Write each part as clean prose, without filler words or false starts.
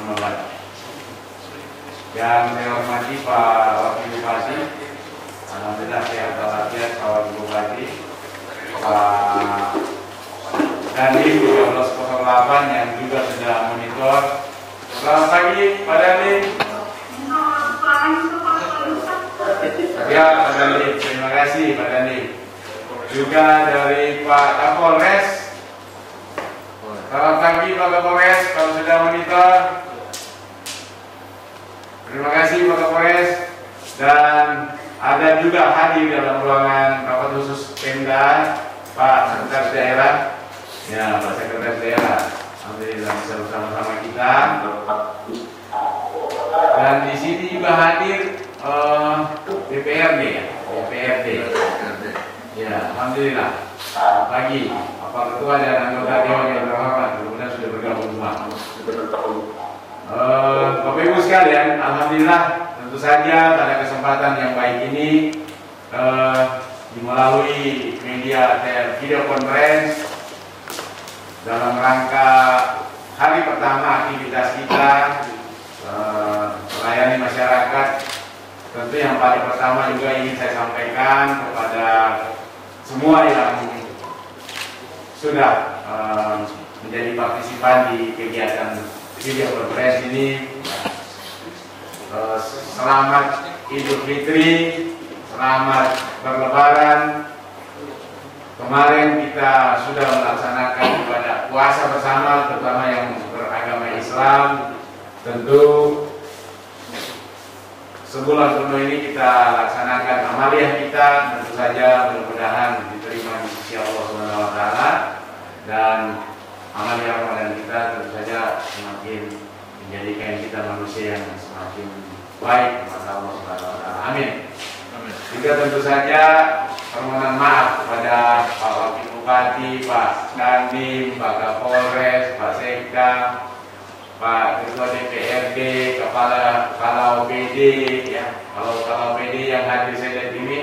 Bupati. Yang saya hormati Pak Wakil Bupati, alhamdulillah sehat walafiat Pak Wakil Bupati, Pak Dandim 1308 yang juga sudah monitor. Selamat pagi Pak Dandim. Ya Pak Dandim, terima kasih Pak Dandim. Juga dari Pak Kapolres. Selamat pagi Pak Kapolres, kalau sudah monitor. Terima kasih Pak Kapolres. Dan ada juga hadir dalam ruangan rapat khusus Pemda Pak Sekretaris Daerah. Ya Pak Sekretaris Daerah, alhamdulillah bisa bersama-sama kita. Dan di sini juga hadir DPRD ya, DPRD. Ya, alhamdulillah. Pagi, Bapak Ketua dan anggota Dewan yang terhormat, kemudian sudah bergabung semua. Bapak Ibu sekalian, alhamdulillah, tentu saja pada kesempatan yang baik ini melalui media video conference dalam rangka hari pertama aktivitas kita melayani masyarakat. Tentu yang paling pertama juga ingin saya sampaikan kepada semua yang sudah menjadi partisipan di kegiatan video conference ini, selamat Idul Fitri, selamat berlebaran. Kemarin kita sudah melaksanakan ibadah puasa bersama, terutama yang beragama Islam. Tentu sebulan penuh ini kita laksanakan amaliyah kita, tentu saja mudah-mudahan diterima di sisi Allah SWT, dan amaliyah Ramadan kita tentu saja semakin menjadikan kita manusia yang semakin baik kepada Allah SWT. Amin. Juga tentu saja permohonan maaf kepada Pak Wakil Bupati, Pak Dandim, Pak Kapolres, Pak Sekda, Pak Ketua DPRD, Kepala OPD, ya, kalau OPD yang hadir saya lihat ini,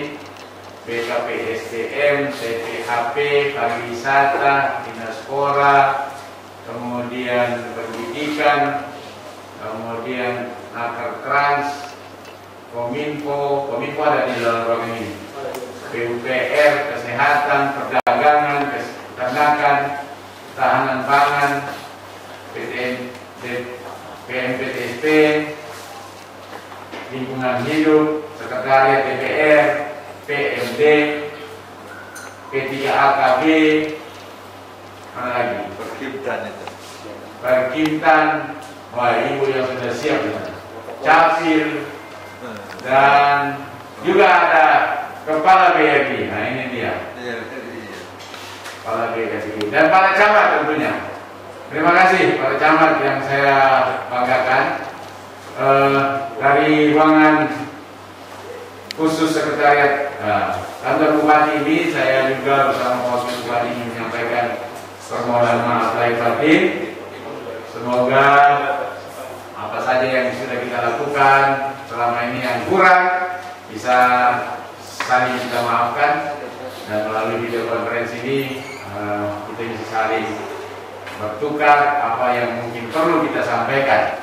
BKPSDM, CPHP, pariwisata, Dinas Pora, kemudian pendidikan, kemudian Nakertrans, Kominfo ada di dalam ruangan ini, PUPR, kesehatan, perdagangan, peternakan, ketahanan pangan, PNPTSP, lingkungan hidup, sekretariat DPR, PMD, P3AKB, mana lagi? Perkimtan, wah ibu yang sudah siap, Capil, dan juga ada Kepala BRI. Nah ini dia, Kepala BRI dan para camat tentunya. Terima kasih para camat yang saya banggakan. Dari ruangan khusus sekretariat kantor Bupati ini, saya juga bersama Pak Wakil Bupati ingin menyampaikan permohonan maaf lahir batin. Semoga apa saja yang sudah kita lakukan selama ini yang kurang bisa saling kita maafkan, dan melalui video konferensi ini kita bisa saling bertukar apa yang mungkin perlu kita sampaikan.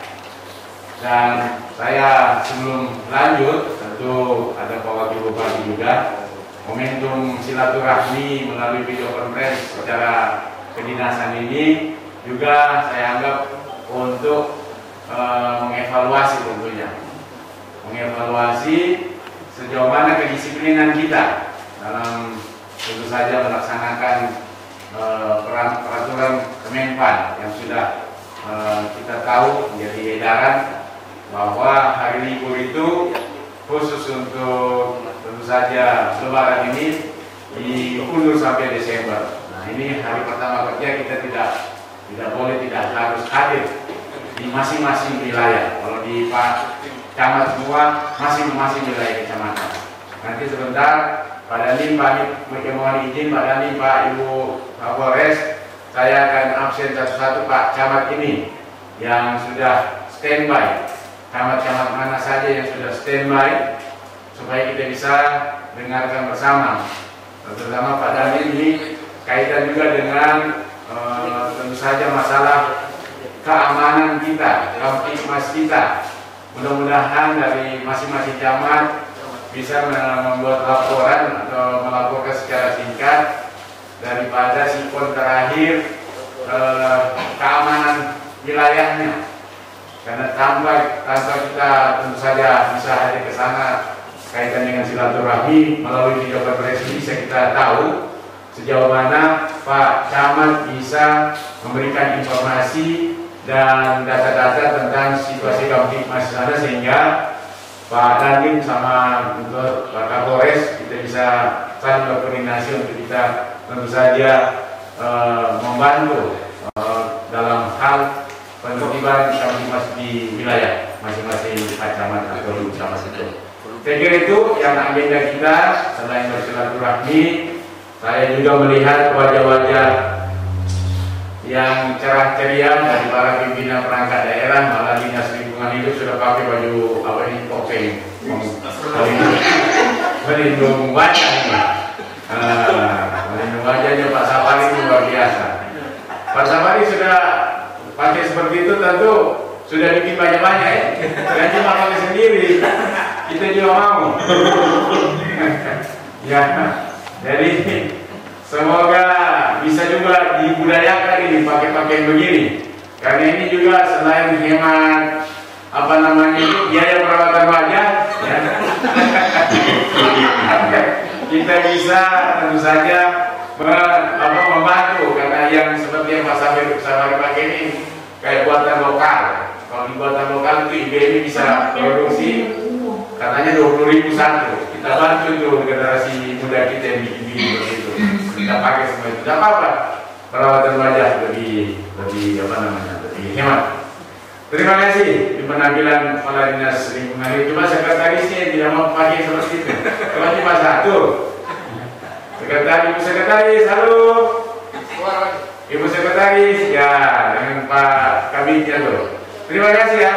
Dan saya sebelum lanjut, tentu ada Pak Wakil Bupati juga, momentum silaturahmi melalui video conference secara kedinasan ini juga saya anggap untuk mengevaluasi, tentunya mengevaluasi sejauh mana kedisiplinan kita dalam tentu saja melaksanakan peraturan Kemenpan yang sudah kita tahu menjadi edaran bahwa hari libur itu khusus untuk tentu saja Lebaran ini diundur sampai Desember. Nah ini hari pertama kerja, kita tidak boleh, tidak harus hadir di masing-masing wilayah. Kalau di Pak Camat semua masing-masing wilayah kecamatan. Nanti sebentar Pak Dandim, mohon izin Pak Dandim, Pak Ibu Kapolres, saya akan absen satu-satu Pak Camat ini yang sudah standby. Camat-camat mana saja yang sudah standby, supaya kita bisa dengarkan bersama. Terutama Pak Dandim ini kaitan juga dengan tentu saja masalah keamanan kita, kamtipmas kita. Mudah-mudahan dari masing-masing camat bisa membuat laporan atau melaporkan secara singkat daripada sikon terakhir keamanan wilayahnya. Karena tanpa kita tentu saja bisa hadir ke sana kaitan dengan silaturahmi melalui video konferensi bisa kita tahu sejauh mana Pak Camat bisa memberikan informasi dan data-data tentang situasi Kamtipmas di sana, sehingga Pak Dandim sama untuk Pak Kapolres kita bisa saling berkoordinasi untuk kita tentu saja membantu dalam hal penertiban Kamtipmas di wilayah masing-masing Pak Camat atau camat itu. Saya kira itu yang agenda kita. Selain bersilaturahmi, saya juga melihat wajah-wajah yang cerah ceria dari para pimpinan perangkat daerah, malah dinas lingkungan hidup sudah pakai baju apa ini, topeng melindung wajah ini. Melindung wajahnya Pak Safari itu luar biasa. Pak Safari sudah pakai seperti itu tentu sudah bikin banyak-banyak ya. Jangan cuma pakai sendiri, kita juga mau. Ya, jadi semoga bisa juga dibudayakan ini pakai-pakai begini. Karena ini juga selain hemat apa namanya biaya perawatan wajah, ya. Kita bisa tentu saja membantu, karena yang seperti yang Pak Safari pakai ini kayak buatan lokal. Kalau di buatan lokal itu IBM bisa produksi katanya 20.000 satu. Kita bantu tuh generasi muda kita yang bikin begitu. Kita pakai semua itu. Tidak apa-apa. Perawatan wajah lebih apa namanya, lebih hemat. Terima kasih di penampilan Kepala Dinas Lingkungan Hidup. Cuma sekretarisnya tidak mau pakai seperti itu. Coba cuma satu. Ibu sekretaris, halo. Ibu sekretaris, ya dengan Pak Kabitnya tuh. Terima kasih ya.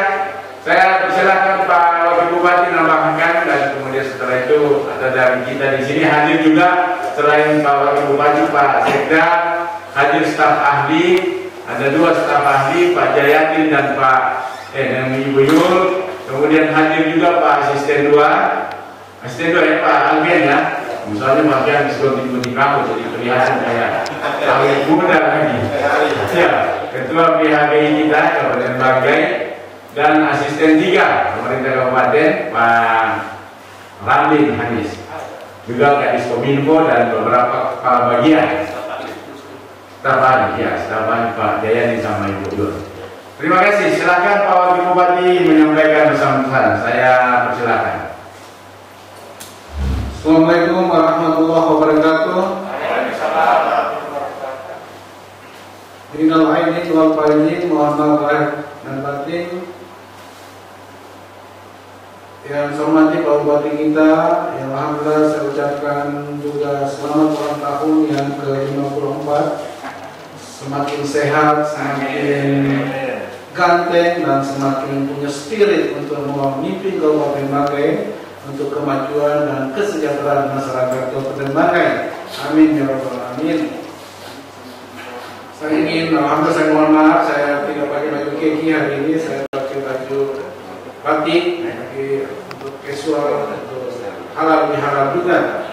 Saya persilahkan Pak Wakil Bupati nambahkan, dan kemudian setelah itu ada dari kita di sini hadir juga selain Pak Wakil Bupati, Pak Sekda, hadir staf ahli, ada 2 staf ahli, Pak Jayatin dan Pak Ibu Yul. Kemudian hadir juga Pak Asisten 2 ya Pak Albian ya. Misalnya Pak Albian diskon-diskon kamu jadi kelihatan kayak awet muda lagi. Ya, Ketua PHBI kita Kabupaten Banggai, dan asisten 3 pemerintah kabupaten Pak Ramlin Hanis, juga Kadis Kominfo dan beberapa kepala bagian staf ahli Pak Jayani sama Ibu Yul. Terima kasih. Silakan Pak Wakil Bupati menyampaikan pesan-pesan. Saya persilakan. Assalamualaikum warahmatullahi wabarakatuh. Minal aidin wal faizin, mohon maaf lahir dan batin. Yang saya hormati Pak Bupati kita, yang alhamdulillah saya ucapkan juga selamat ulang tahun yang ke-54. Semakin sehat, semakin ganteng, dan semakin punya spirit untuk memimpin Kabupaten Banggai untuk kemajuan dan kesejahteraan masyarakat Kabupaten Banggai. Amin ya rabbal alamin. Saya ingin, alhamdulillah saya mohon maaf, saya tidak pakai baju keki hari ini, saya pakai baju batik, untuk casual, untuk halal bihalal juga.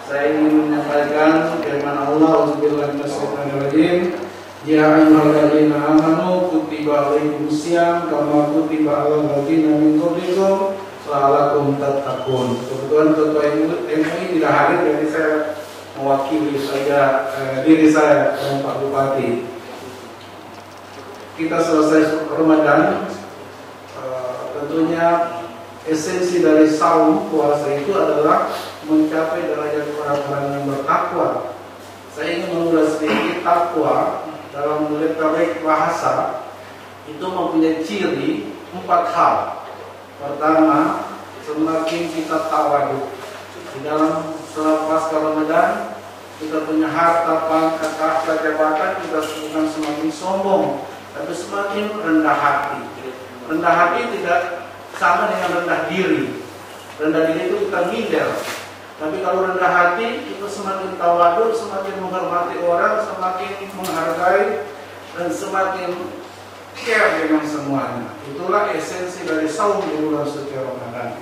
Saya ingin menyampaikan firman Allah, auzubillahi minasyaitonirrajim. Ya ayyuhalladzina amanu kutiba alaikumusiyam kama kutiba alal ladzina min qablikum la'allakum tattaqun. Kebetulan Ketua MUI tidak hadir, jadi saya mewakili saja diri saya dan Pak Bupati. Kita selesai Ramadan, tentunya esensi dari saum puasa itu adalah mencapai derajat orang-orang yang bertakwa. Saya ingin mengulas sedikit takwa dalam literasi bahasa itu mempunyai ciri 4 hal. Pertama, semakin kita tawadhu. Di dalam selepas Ramadan kita punya harta, pangkat, tahta, jabatan, kita bukan semakin sombong, tapi semakin rendah hati. Rendah hati tidak sama dengan rendah diri. Rendah diri itu kita minder. Tapi kalau rendah hati itu semakin tawadhu, semakin menghormati orang, semakin menghargai, dan semakin care dengan semuanya. Itulah esensi dari saum di bulan suci Ramadan.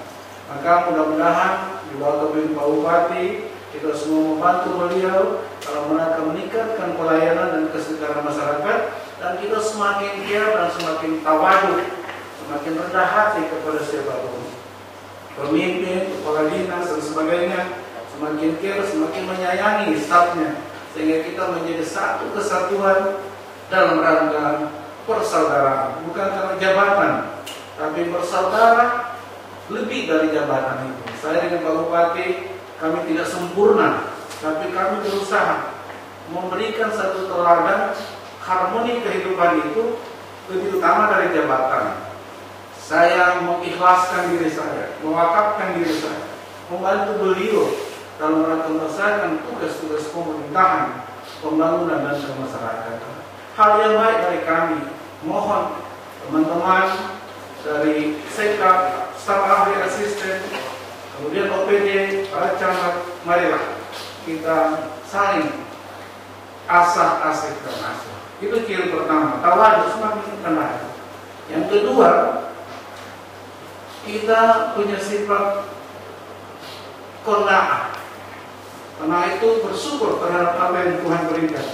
Maka mudah-mudahan di bawah kepemimpinan Pak Bupati kita semua membantu beliau dalam rangka meningkatkan pelayanan dan kesejahteraan masyarakat, dan kita semakin care dan semakin tawadu, semakin rendah hati kepada siapapun, pemimpin, kepala dinas dan sebagainya, semakin care, semakin menyayangi stafnya, sehingga kita menjadi satu kesatuan dalam rangka persaudaraan, bukan karena jabatan, tapi bersaudara lebih dari jabatan itu. Saya dengan Pak Bupati, kami tidak sempurna, tapi kami berusaha memberikan satu teladan harmoni kehidupan itu lebih utama dari jabatan. Saya mengikhlaskan diri saya, mewakafkan diri saya, membantu beliau dalam rangka melaksanakan tugas-tugas pemerintahan, pembangunan dan kemasyarakatan. Hal yang baik dari kami, mohon teman-teman dari Sekap, staf ahli asisten, kemudian OPD, para camat, marilah kita saling asah-asih dan asah. Itu ciri pertama, tawadu semakin rendah. Yang kedua, kita punya sifat qanaah. Karena itu bersyukur terhadap apa yang Tuhan berikan.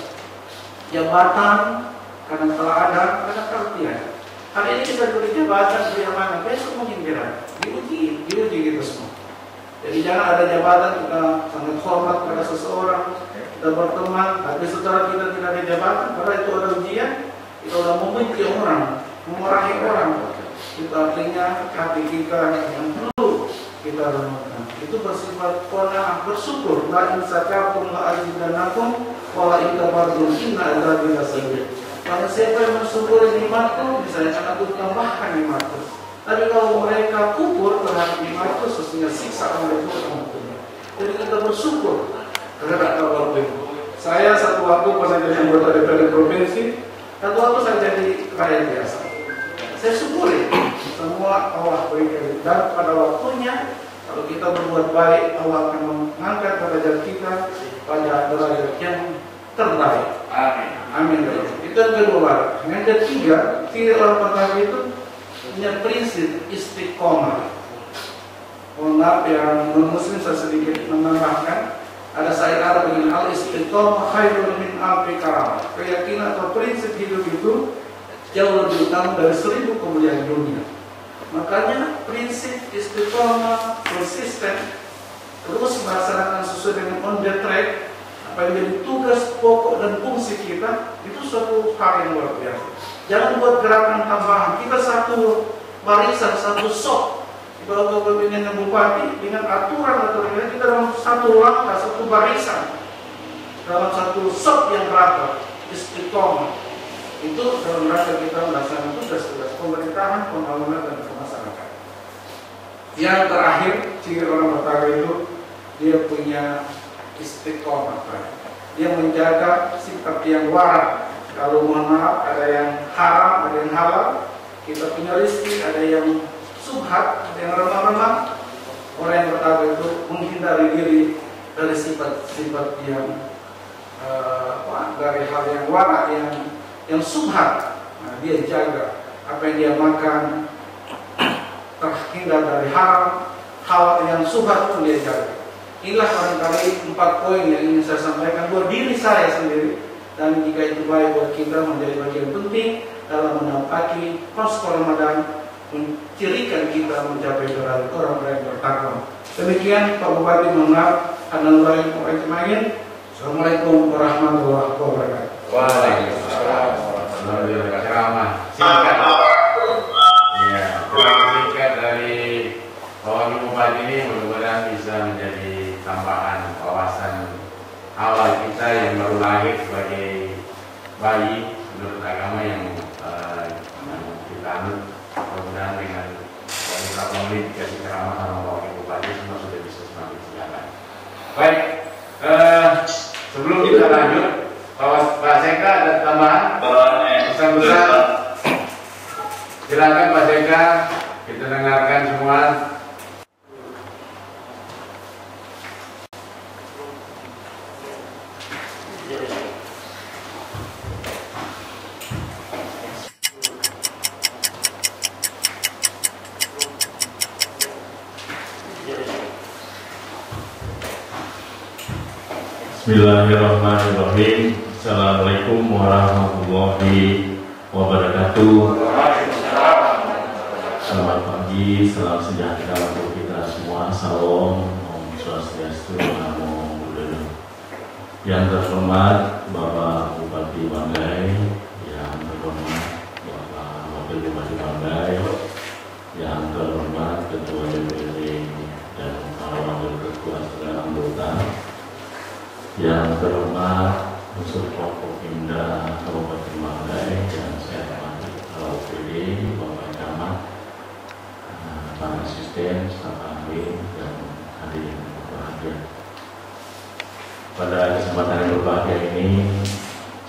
Jabatan kadang telah ada, kadang tertiada. Hari ini kita diberi jabatan, diberi amanah, besok mungkin tidak. Diuji kita semua. Jadi jangan ada jabatan kita sangat hormat pada seseorang, kita berteman, tapi setelah kita tidak ada jabatan, karena itu ada ujian, kita sudah membenci orang, memarahi orang. Itu artinya hati kita yang perlu kita renungkan. Itu bersifat qanaah, bersyukur. La in syakartum la azidannakum wa la in kafartum inna adzabi lasyadid. Kalau siapa yang mensyukuri nikmatku, misalnya akan aku tambahkan nikmatku. Tapi kalau mereka kufur terhadap nikmatku, sesungguhnya siksa oleh Tuhan. Jadi kita bersyukur terhadap kabar itu. Saya satu waktu pernah jadi anggota DPRD provinsi, satu waktu saya jadi rakyat biasa. Saya syukuri semua Allah berikan, dan pada waktunya kalau kita berbuat baik, Allah akan mengangkat derajat kita pada derajat yang terbaik. Amin. Amin. Itu yang kedua. Yang ketiga, ciri orang pertama itu punya prinsip istiqomah. Mohon maaf yang non-muslim saya sedikit menambahkan. Ada syair Arab begini, al istiqomah khairun min alfi karamah. Keyakinan atau prinsip hidup itu jauh lebih utama dari 1000 kemuliaan dunia. Makanya prinsip istiqomah, konsisten, terus melaksanakan sesuai dengan on the track, apa yang jadi tugas pokok dan fungsi kita, itu suatu hal yang luar biasa. Jangan buat gerakan tambahan. Kita satu barisan, satu sok. Kalau kepemimpinan bupati dengan aturan kita dalam satu langkah, satu barisan, dalam satu sok yang rapat, istiqomah. Itu dalam rangka kita melaksanakan tugas-tugas pemerintahan, pembangunan dan kemasyarakatan. Yang terakhir, ciri orang Betawi itu dia punya istiqomah. Dia menjaga sikap yang warak. Kalau mohon maaf, ada yang haram, ada yang halal. Kita punya rezeki, ada yang subhat, ada yang remah-remah. Orang yang Betawi itu menghindari diri dari sifat-sifat yang dari hal yang warak, yang subhat. Nah, dia jaga apa yang dia makan, terhindar dari haram, hal yang subhat pun dia jaga. Inilah barangkali 4 poin yang ingin saya sampaikan buat diri saya sendiri, dan jika itu baik buat kita menjadi bagian penting dalam menapaki pasca Ramadan, mencirikan kita mencapai derajat orang yang bertakwa. Demikian Pak Bupati, mohon maaf. Assalamualaikum warahmatullahi wabarakatuh. Waalaikumsalam warahmatullahi wabarakatuh. Singkat. Ya, singkat dari Bapak Bupati ini mudah-mudahan bisa menjadi tambahan wawasan awal kita yang baru lahir sebagai bayi menurut agama yang kita anut. Mudah-mudahan dengan beberapa menit dikasih ceramah sama Bapak Bupati semua sudah bisa semakin sejalan. Baik, sebelum kita lanjut, Pak Seka ada tambahan? Pesan-pesan? Silakan Pak Seka, kita dengarkan semua. Bismillahirrahmanirrahim. Assalamualaikum warahmatullahi wabarakatuh. Selamat pagi, salam sejahtera untuk kita semua. Salam, Om Swastiastu, Namo Buddhaya. Yang terhormat Bapak Bupati Banggai, yang terhormat Bapak Wakil Bupati Banggai, yang terhormat Ketua DPRD dan para wakil ketua saudara anggota, yang terhormat unsur Forkopimda Kabupaten Banggai, yang saya hormati Kepala OPD, Bapak Camat, para asisten, staf ahli, dan hadirin berbahagia. Pada kesempatan yang berbahagia ini,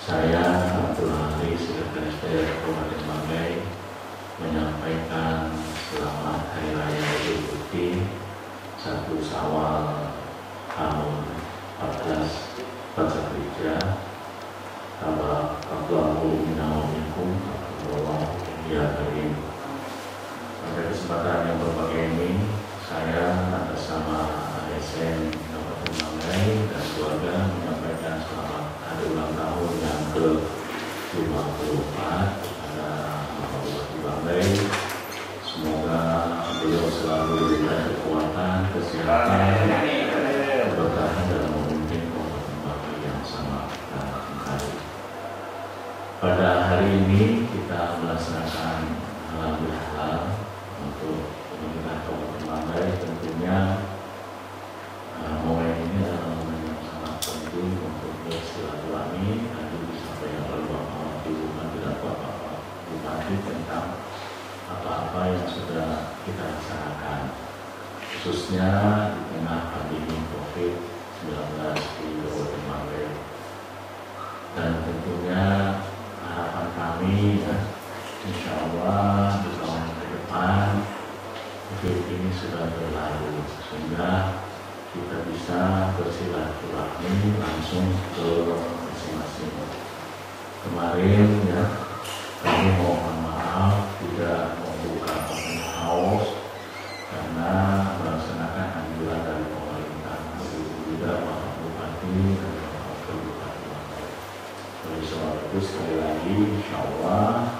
saya Abdul Ali, Sekretaris Daerah Kabupaten Banggai, menyampaikan selamat Hari Raya Idul Fitri 1 Syawal tahun 1443. Allahu minawamikum Allahu ya karim. Pada kesempatan yang berbahagia ini, saya atas nama ASN Kabupaten Banggai dan keluarga menyampaikan selamat hari ulang tahun yang ke-54 kepada Bapak Bupati Banggai. Semoga beliau selalu diberikan kekuatan, kesehatan, keberkahan dalam memimpin Kabupaten Banggai yang sama dan baik. Pada hari ini kita melaksanakan halal untuk pemerintah Kabupaten Banggai. Tentunya momen ini adalah momen yang sangat penting untuk bersilaturahmi. Tadi disampaikan oleh Bapak Bupati dan Bapak Bupati tentang apa-apa yang sudah kita laksanakan, khususnya di tengah pandemi COVID-19 di Kabupaten Banggai. Dan tentunya harapan kami, ya, insya Allah di tahun ke depan COVID ini sudah berlalu, sehingga kita bisa bersilaturahmi langsung ke masing-masing. Kemarin, ya, kami mohon maaf tidak membuka open house karena melaksanakan anjuran dari pemerintah. Begitu juga Bapak Bupati dan Bapak Wakil Bupati. Oleh sebab itu sekali lagi, insya Allah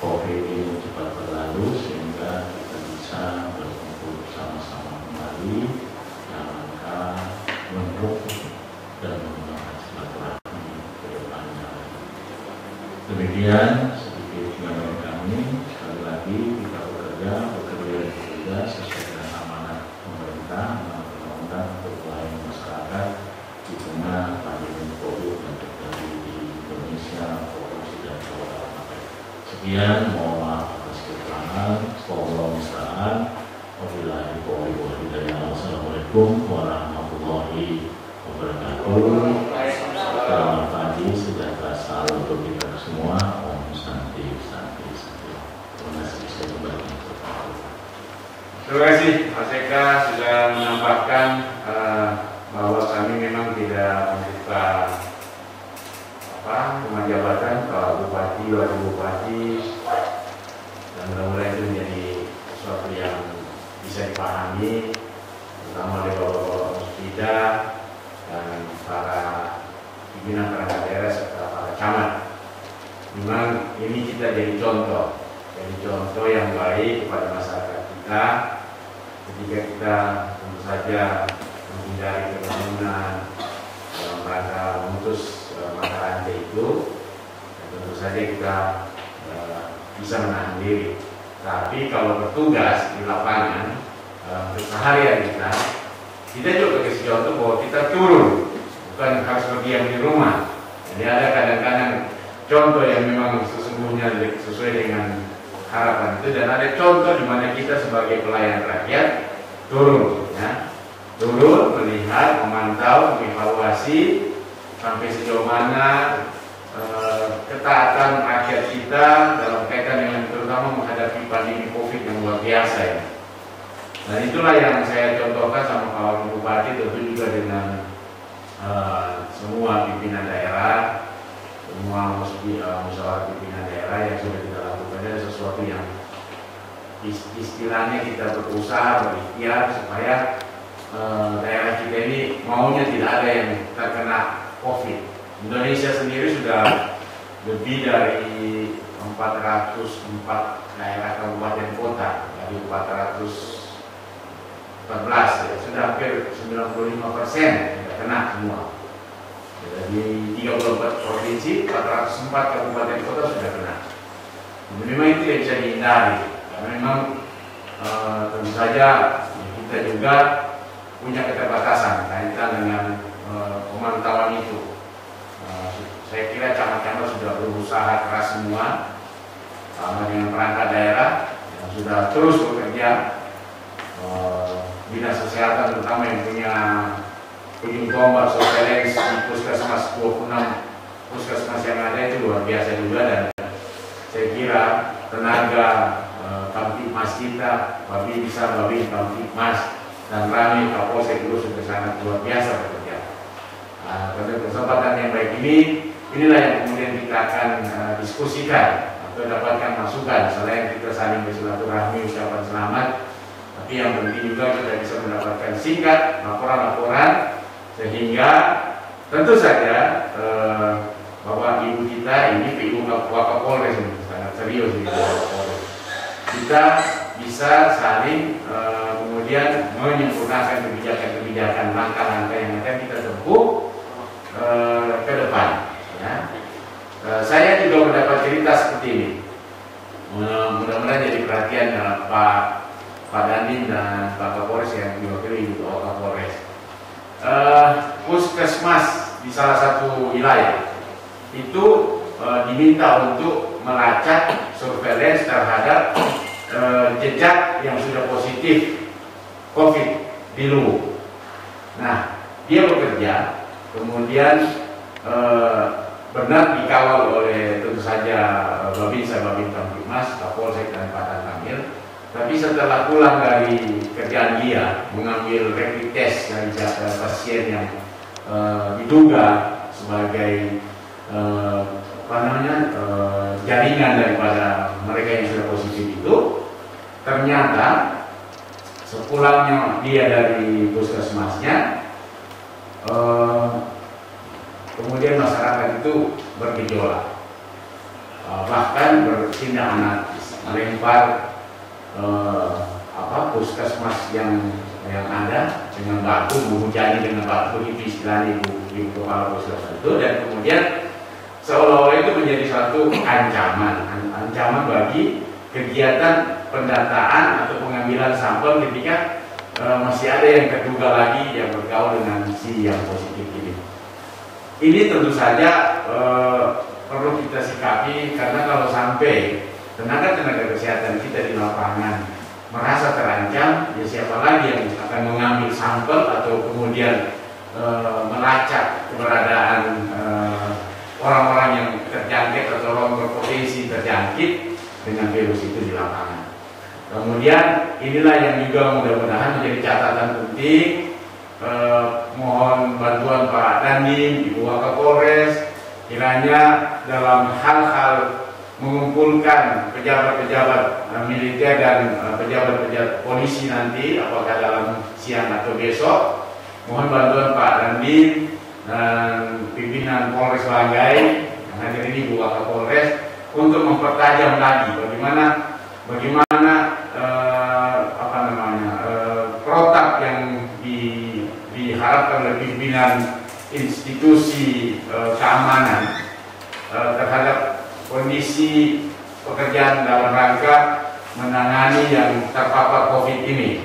COVID ini cepat berlalu sehingga kita bisa berkumpul bersama-sama kembali dalam rangka mendukung dan mengembangkan silaturahmi ke depannya. Demikian sedikit penyampaian kami. Sekali lagi kita bekerja sesuai dengan amanat pemerintah, amanat undang-undang untuk pelayanan masyarakat di tengah pandemi COVID yang terjadi di Indonesia, Provinsi dan Jawa Barat. Sekian, mohon maaf atas kekurangan. Wallahu musta'an. Wabillahi taufiq wal hidayah. Wassalamualaikum warahmatullahi wabarakatuh. Selamat pagi, sejahtera selalu untuk kita semua. Om Santi, Santi, Santi. Terima kasih saya kembali. Terima kasih Mas Eka sudah menambahkan bahwa kami memang tidak membuka rumah jabatan Pak Bupati, Wakil Bupati, dan mudah-mudahan itu menjadi sesuatu yang bisa dipahami, terutama oleh Bapak Musbida dan para pimpinan perangkat daerah serta para camat. Memang ini kita jadi contoh yang baik kepada masyarakat kita ketika kita tentu saja menghindari kerumunan dalam rangka memutus mata rantai itu, dan tentu saja kita bisa menahan diri. Tapi kalau bertugas di lapangan keseharian kita juga kasih contoh bahwa kita turun, bukan harus berdiam di rumah. Jadi ada kadang-kadang contoh yang memang sesungguhnya sesuai dengan harapan itu, dan ada contoh di mana kita sebagai pelayan rakyat turun, ya, turun melihat, memantau, mengevaluasi sampai sejauh mana ketaatan rakyat kita dalam kaitan dengan terutama menghadapi pandemi COVID yang luar biasa ya. Dan itulah yang saya contohkan sama Pak Wakil Bupati, tentu juga dengan semua pimpinan daerah, semua musyawarah pimpinan daerah yang sudah kita lakukan. Ada sesuatu yang istilahnya kita berusaha berikhtiar supaya daerah kita ini ini maunya tidak ada yang terkena COVID. Indonesia sendiri sudah lebih dari 404 daerah kabupaten kota dari 414 ya, sudah hampir 95% kena semua. Dari 34 provinsi, 404 kabupaten kota sudah kena. Memang itu yang bisa dihindari, karena memang tentu saja kita juga punya keterbatasan kaitan dengan pemantauan itu. Saya kira camat-camat sudah berusaha keras semua, sama dengan perangkat daerah yang sudah terus bekerja. Dinas kesehatan terutama yang punya ujung tombak surveillance di puskesmas 26 puskesmas yang ada itu luar biasa juga, dan saya kira tenaga Kamtibmas kita, Babi bisa Babi Kamtibmas dan Rami Kapolsek itu sudah sangat luar biasa bekerja. Pada kesempatan yang baik ini, inilah yang kemudian kita akan diskusikan atau dapatkan masukan. Selain kita saling bersilaturahmi, ucapan selamat, tapi yang penting juga kita bisa mendapatkan singkat laporan-laporan, sehingga tentu saja bahwa ibu kita ini, ibu Wakapolres ini sangat serius ini, kita bisa saling kemudian menyempurnakan kebijakan-kebijakan, langkah-langkah yang akan kita tempuh ke depan. Ya. Saya juga mendapat cerita seperti ini. Mudah-mudahan jadi perhatian Pak Dandim dan Pak Kapolres yang diwakili Ibu Kapolres. Puskesmas di salah satu wilayah itu diminta untuk melacak surveillance terhadap jejak yang sudah positif COVID di Luwu. Nah, dia bekerja, kemudian benar dikawal oleh tentu saja Babinsa, Babin Kamtibmas, Kapolsek dan Pak Dantamil. Tapi setelah pulang dari kerjaan dia mengambil rapid test dari pasien yang diduga sebagai jaringan daripada mereka yang sudah positif itu, ternyata sepulangnya dia dari puskesmasnya, kemudian masyarakat itu bergejolak, bahkan bertindak anarkis, melempar puskesmas yang ada dengan batu, menghujani dengan batu, itu istilahnya ibu kepala puskesmas itu, dan kemudian seolah-olah itu menjadi suatu ancaman bagi kegiatan pendataan atau pengambilan sampel ketika masih ada yang terduga lagi yang bergaul dengan si yang positif ini. Ini tentu saja perlu kita sikapi, karena kalau sampai tenaga-tenaga kesehatan kita di lapangan merasa terancam, ya siapa lagi yang akan mengambil sampel atau kemudian melacak keberadaan orang-orang yang terjangkit atau orang berpotensi terjangkit dengan virus itu di lapangan. Kemudian inilah yang juga mudah-mudahan menjadi catatan penting. Mohon bantuan Pak Dandim, Ibu Wakapolres, kiranya dalam hal-hal mengumpulkan pejabat-pejabat militer dan pejabat-pejabat polisi nanti, apakah dalam siang atau besok, mohon bantuan Pak Dandim dan pimpinan Polres Langgai yang hadir ini, Bu Wakapolres, untuk mempertajam lagi bagaimana protap yang diharapkan oleh pimpinan institusi keamanan terhadap kondisi pekerjaan dalam rangka menangani yang terpapar COVID ini.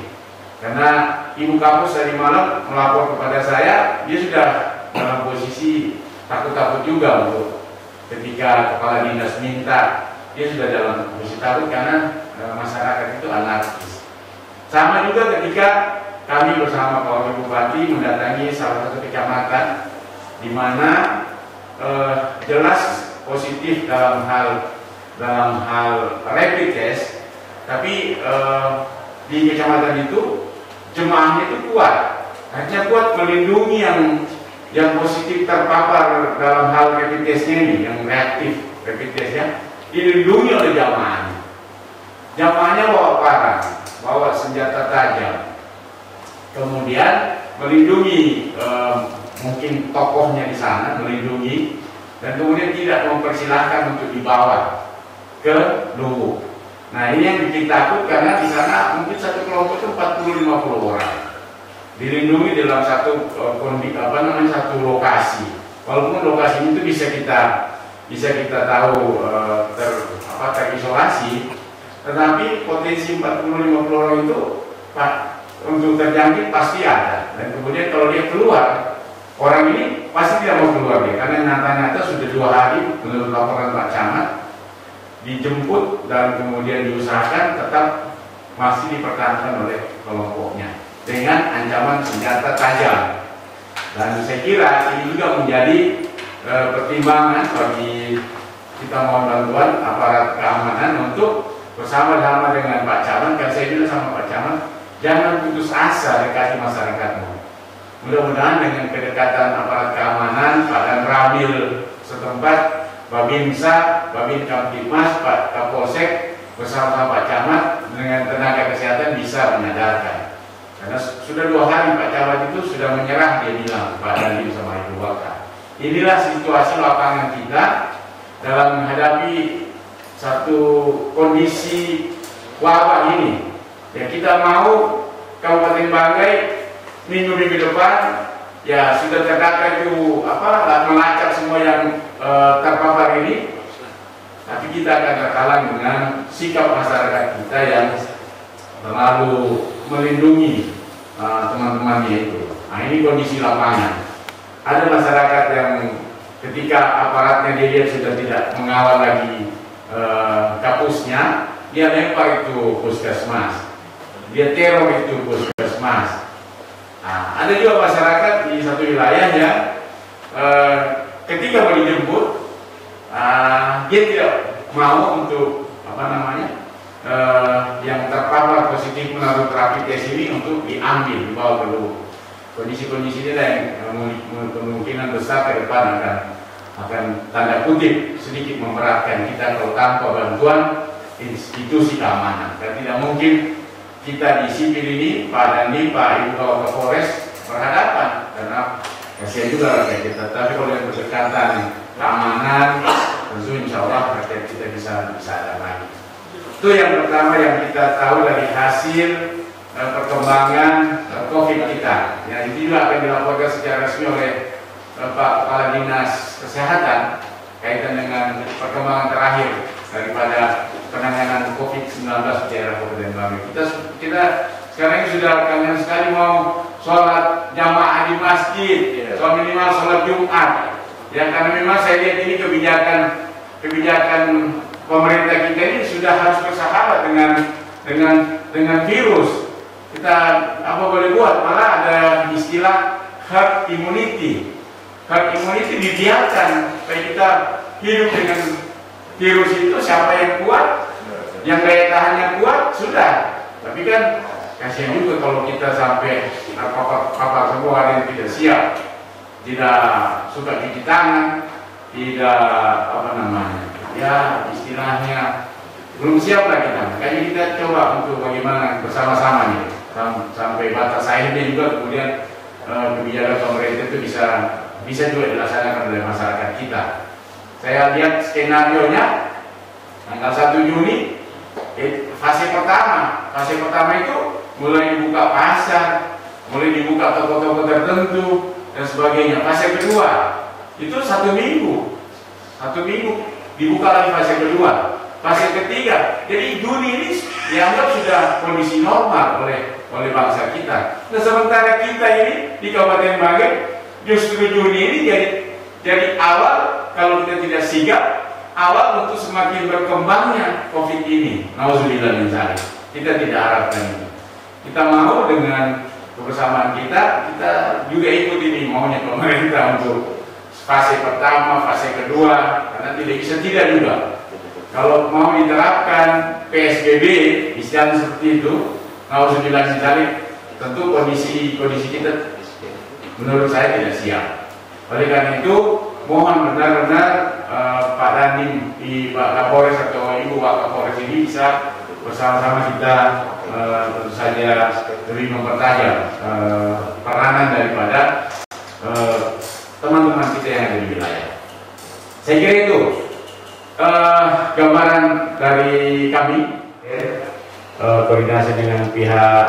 Karena Ibu Kapus tadi malam melapor kepada saya, dia sudah dalam posisi takut-takut juga untuk ketika kepala dinas minta, dia sudah dalam posisi takut karena masyarakat itu anarkis. Sama juga ketika kami bersama Pak Wakil Bupati mendatangi salah satu kecamatan di mana jelas positif dalam hal rapid test, tapi di kecamatan itu jemaahnya itu kuat, hanya kuat melindungi yang positif terpapar dalam hal rapid testnya ini, yang reaktif rapid testnya dilindungi oleh jamaahnya. Jamaahnya bawa parang, bawa senjata tajam, kemudian melindungi mungkin tokohnya di sana, melindungi, dan kemudian tidak mempersilahkan untuk dibawa ke Luwu. Nah, ini yang bikin takut karena di sana mungkin satu kelompok itu 40-50 orang dilindungi dalam satu satu lokasi. Walaupun lokasi itu bisa kita tahu terisolasi, tetapi potensi 40-50 orang itu untuk terjangkit pasti ada. Dan kemudian kalau dia keluar, orang ini pasti tidak mau keluar dia, karena nyata-nyata sudah 2 hari menurut laporan Pak Camat dijemput dan kemudian diusahakan tetap masih dipertahankan oleh kelompoknya dengan ancaman senjata tajam. Dan saya kira ini juga menjadi pertimbangan bagi kita mohon bantuan aparat keamanan untuk bersama-sama dengan Pak Camat. Kan saya bilang sama Pak Camat, jangan putus asa dekati masyarakatmu. Mudah-mudahan dengan kedekatan aparat keamanan, Pak Dan Ramil setempat, Babinsa, Babin Kamtipmas, Pak Kapolsek bersama Pak Camat dengan tenaga kesehatan bisa menyadarkan. Karena sudah 2 hari Pak Camat itu sudah menyerah, dia bilang Pak Dandim sama Ibu Waka. Inilah situasi lapangan kita dalam menghadapi satu kondisi wabah ini. Ya, kita mau Kabupaten Banggai minggu-minggu depan ya sudah terdata itu melacak semua yang terpapar ini, tapi kita akan terhalang dengan sikap masyarakat kita yang terlalu melindungi teman-temannya itu. Nah, ini kondisi lapangan. Ada masyarakat yang ketika aparatnya dia sudah tidak mengawal lagi kapusnya, dia lempar itu puskesmas, dia teror itu puskesmas. Nah, ada juga masyarakat di satu wilayahnya ketika mau dijemput, dia tidak mau untuk yang terpapar positif melalui rapid test ini untuk diambil, dibawa ke Luwu. Kondisi-kondisi ini yang kemungkinan besar ke depan akan tanda kutip sedikit memberatkan kita kalau tanpa bantuan institusi keamanan. Dan tidak mungkin kita di sipil ini, Pak Dandi, Pak Ibu Kapolres berhadapan, karena kasihan juga rakyat kita. Tapi kalau yang berdekatan keamanan, tentu insya Allah rakyat kita bisa ada lagi. Itu yang pertama yang kita tahu dari hasil perkembangan COVID kita. Ya, itu juga akan dilaporkan secara resmi oleh Pak Kepala Dinas Kesehatan kaitan dengan perkembangan terakhir daripada penanganan COVID-19 di daerah Kabupaten Banggai. Kita sekarang ini sudah kangen sekali mau sholat jamaah di masjid, so minimal sholat Jumat. Ya, karena memang saya lihat ini kebijakan pemerintah kita ini sudah harus bersahabat dengan virus. Kita apa boleh buat, malah ada istilah herd immunity. Herd immunity dibiarkan supaya kita hidup dengan virus itu. Siapa yang kuat, yang daya tahannya kuat, sudah. Tapi kan kasihan juga kalau kita sampai apa semua hari yang tidak siap, tidak suka cuci tangan, tidak ya istilahnya belum siap lah kita. Kayaknya kita coba untuk bagaimana bersama-sama nih sampai batas akhirnya juga kemudian kebijakan pemerintah itu bisa juga dilaksanakan oleh masyarakat kita. Saya lihat skenario-nya tanggal 1 Juni fase pertama itu mulai dibuka pasar, mulai dibuka toko-toko tertentu dan sebagainya. Fase kedua itu 1 minggu dibuka lagi fase kedua, fase ketiga. Jadi Juni ini dianggap sudah kondisi normal oleh bangsa kita. Nah, sementara kita ini di Kabupaten Banggai justru Juni ini jadi awal, kalau kita tidak sigap, awal untuk semakin berkembangnya COVID ini. Nauzubillah min dzalik. Kita tidak harapkan itu. Kita mau dengan kebersamaan kita juga ikut ini maunya pemerintah untuk fase pertama, fase kedua, karena tidak juga. Kalau mau diterapkan PSBB misalnya seperti itu, nauzubillah min dzalik, tentu kondisi kita menurut saya tidak siap. Oleh karena itu, mohon benar-benar Pak Dandim, Pak Kapolres atau Ibu Pak Kapolres ini bisa bersama-sama kita tentu saja lebih mempertajam peranan daripada teman-teman kita yang ada di wilayah. Saya kira itu gambaran dari kami, koordinasi dengan pihak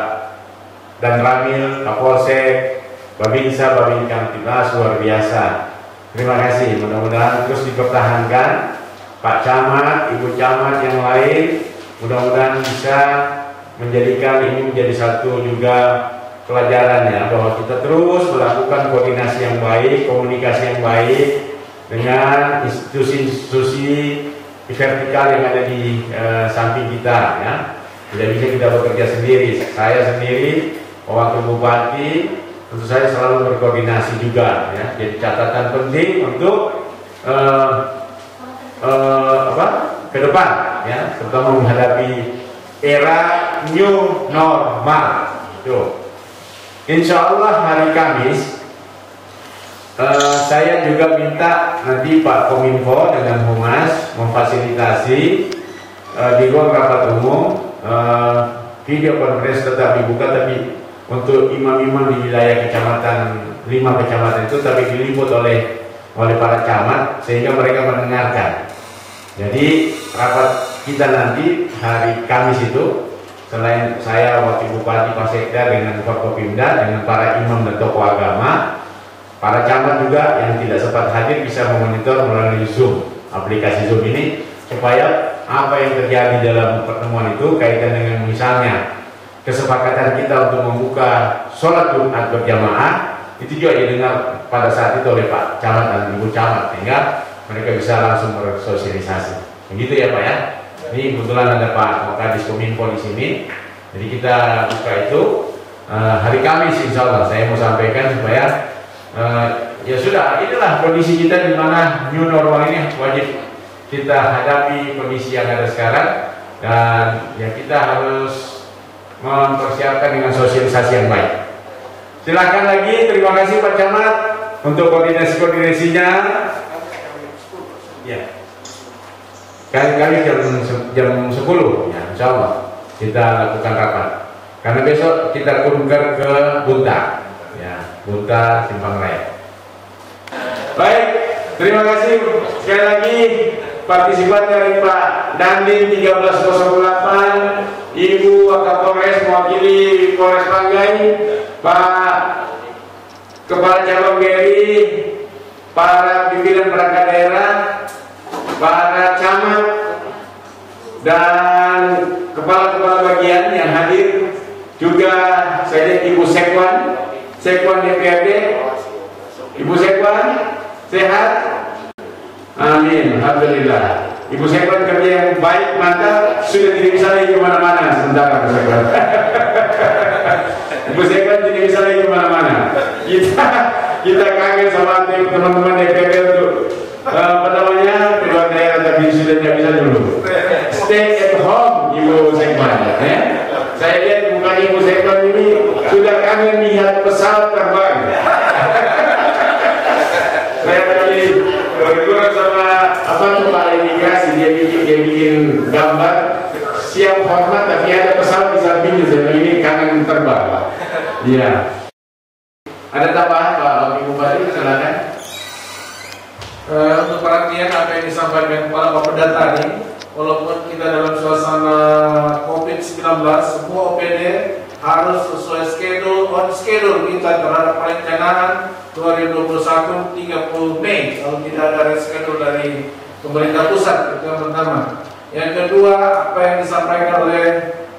dan Ramil, Kapolsek, Babinsa, Babin Kamtibnas luar biasa. Terima kasih, mudah-mudahan terus dipertahankan Pak Camat, Ibu Camat yang lain, mudah-mudahan bisa menjadikan ini menjadi satu juga pelajaran ya, bahwa kita terus melakukan koordinasi yang baik, komunikasi yang baik dengan institusi-institusi vertikal yang ada di samping kita ya. Tidak bisa kita bekerja sendiri. Saya sendiri, wakil bupati, tentu saya selalu berkoordinasi juga ya. Jadi catatan penting untuk ke depan ya, terutama menghadapi era new normal. Tuh. Insya Allah hari Kamis saya juga minta nanti Pak Kominfo dengan Humas memfasilitasi di ruang rapat umum video conference tetap dibuka, tapi untuk imam-imam di wilayah kecamatan 5 kecamatan itu tapi diliput oleh para camat sehingga mereka mendengarkan. Jadi rapat kita nanti hari Kamis itu selain saya wakil bupati Pak Sekda dengan Forkopimda dengan para imam dan tokoh agama, para camat juga yang tidak sempat hadir bisa memonitor melalui Zoom, aplikasi Zoom ini, supaya apa yang terjadi dalam pertemuan itu kaitan dengan misalnya kesepakatan kita untuk membuka sholat Jumat berjamaah itu juga didengar pada saat itu oleh Pak Camat dan Ibu Camat, sehingga mereka bisa langsung bersosialisasi. Begitu ya Pak ya. Ini kebetulan ada Pak Kadis Kominfo di sini, jadi kita buka itu hari Kamis insya Allah. Saya mau sampaikan supaya ya sudah, inilah kondisi kita di mana new normal ini wajib kita hadapi kondisi yang ada sekarang, dan ya kita harus mempersiapkan dengan sosialisasi yang baik. Silakan lagi, terima kasih Pak Camat untuk koordinasinya. Ya, kali-kali jam 10 ya, insya Allah kita lakukan rapat. Karena besok kita kunker ke Bunta, ya, Bunta Simpang Raya. Baik, terima kasih sekali lagi partisipan dari Pak Dandim 1308, Ibu Wakapolres mewakili Polres Panggai, Pak Kepala Cabang BRI, para pimpinan perangkat daerah, para camat, dan kepala-kepala bagian yang hadir, juga saya lihat Ibu Sekwan DPRD. Ibu Sekwan sehat? Amin, alhamdulillah. Ibu Sekwan kerja yang baik, mantap, sudah tidak bisa lagi kemana-mana. Sebentar Ibu Sekwan. Ibu Sekwan tidak bisa lagi kemana-mana. Kita kangen sama teman-teman DPRD untuk keluar daerah, tapi sudah tidak bisa dulu. Stay at home Ibu Sekwan ya. Saya lihat mukanya Ibu Sekwan ini sudah kangen lihat pesawat terbang. Saya tadi bergurau sama kepala imigrasi, dia bikin gambar siap hormat tapi ada pesawat di sampingnya. Saya ini kangen terbang. Iya. Ada tambahan Pak Bupati, silakan. Untuk perhatian apa yang disampaikan Kepala Bapeda tadi, walaupun kita dalam suasana COVID-19, semua OPD harus sesuai on schedule kita terhadap perencanaan 2021 30 Mei. Kalau tidak ada reschedule dari pemerintah pusat, itu yang pertama. Yang kedua, apa yang disampaikan oleh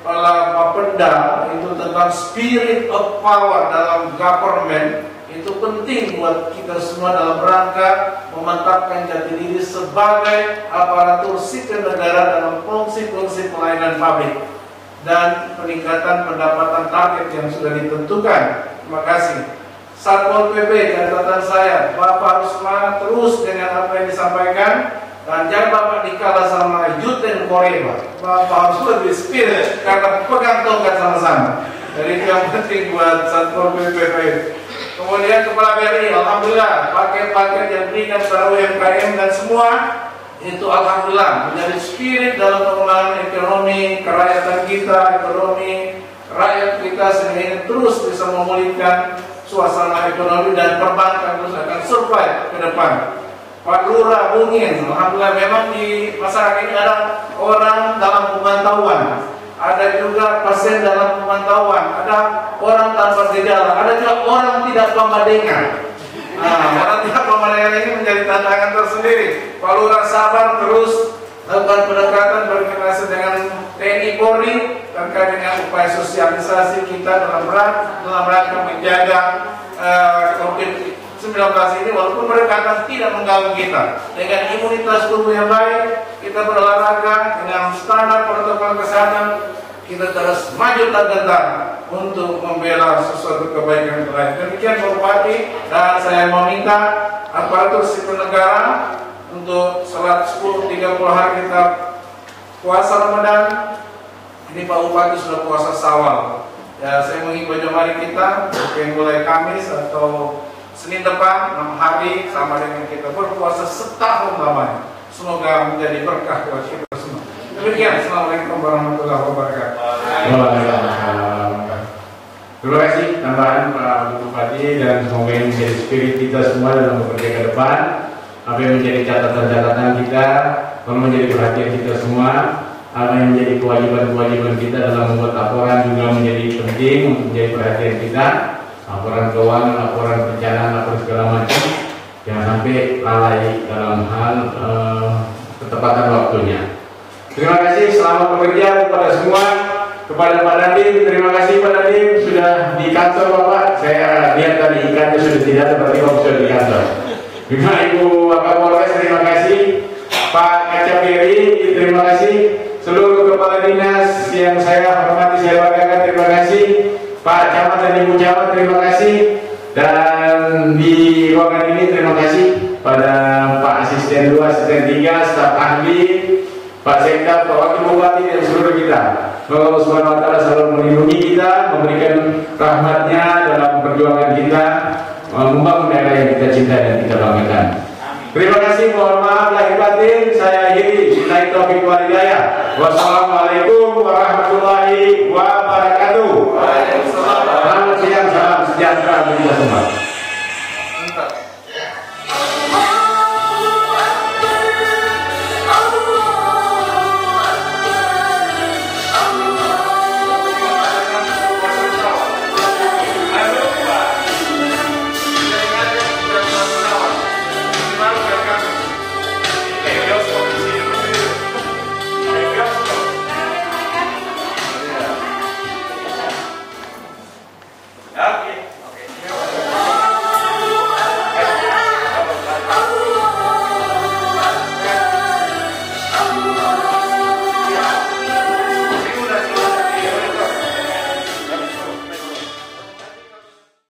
Kepala Bapeda itu tentang spirit of power dalam government, itu penting buat kita semua dalam rangka memantapkan jati diri sebagai aparatur sipil negara dalam fungsi-fungsi pelayanan publik dan peningkatan pendapatan target yang sudah ditentukan. Terima kasih. Satpol PP, catatan saya, Bapak harus semangat terus dengan apa yang disampaikan, dan jangan Bapak dikalah sama Yuten Korea. Bapak harus lebih spirit karena pegang tongkat sama-sama. Jadi itu yang penting buat Satpol PP. Kemudian Kepala BRI, alhamdulillah paket-paket yang diberikan kepada UMKM dan semua Itu alhamdulillah menjadi spirit dalam pengembangan ekonomi kerakyatan kita, ekonomi rakyat kita, sehingga ini terus bisa memulihkan suasana ekonomi dan perbankan terus akan survive ke depan. Pak Lurah Bungin, alhamdulillah memang di masyarakat ini ada orang dalam pemantauan, ada juga pasien dalam pemantauan, ada orang tanpa gejala, ada juga orang tidak pemadengan. Orang tidak pemadengan ini menjadi tantangan tersendiri. Pak Lurah sabar terus lakukan pendekatan berkoordinasi dengan TNI Polri terkait dengan upaya sosialisasi kita dalam rangka menjaga COVID-19 ini, walaupun mereka akan tidak mengganggu kita. Dengan imunitas tubuh yang baik, kita berolahraga dengan standar protokol kesehatan, kita terus maju tak gentar untuk membela sesuatu kebaikan lain. Demikian Pak Bupati, dan saya meminta aparatur sipil negara untuk salat 10-30 hari kita puasa Ramadan. Ini Pak Bupati sudah puasa Syawal. Ya, saya mengimbau jemaah kita yang mulai Kamis atau Senin depan 6 hari sama dengan kita berpuasa setahun lamanya. Semoga menjadi berkah buat kita semua. Demikian, Assalamualaikum warahmatullahi wabarakatuh. Terima kasih tambahan Pak Bupati, dan semoga ini menjadi spirit kita semua dalam bekerja ke depan. Apa yang menjadi catatan-catatan kita, kalau menjadi perhatian kita semua, apa yang menjadi kewajiban-kewajiban kita dalam membuat laporan juga menjadi penting untuk menjadi perhatian kita. Laporan keuangan, laporan perencanaan, laporan segala macam, jangan sampai lalai dalam hal ketepatan waktunya. Terima kasih, selamat bekerja kepada semua. Kepada Pak Dandim, terima kasih Pak Dandim sudah di kantor Bapak. Saya lihat tadi ikannya sudah tidak, berarti Bapak sudah di kantor. Juga Ibu Bapak Polres, terima kasih. Pak Kacapiri, terima kasih. Seluruh kepala dinas yang saya hormati, saya banggakan, terima kasih. Pak Camat dan Ibu Camat, terima kasih. Dan di ruangan ini terima kasih pada Pak Asisten 2, Asisten 3, staf ahli, Pak Sekda, Pak Wakil Bupati, dan seluruh kita. Semoga Allah Subhanahu wa Ta'ala selalu melindungi kita, memberikan rahmatnya dalam perjuangan kita membangun daerah yang kita cintai dan kita banggakan. Terima kasih, mohon maaf lahir batin, saya akhiri. Billahi taufiq wal hidayah. Wassalamualaikum warahmatullahi wabarakatuh. Selamat siang, salam sejahtera bagi kita semua.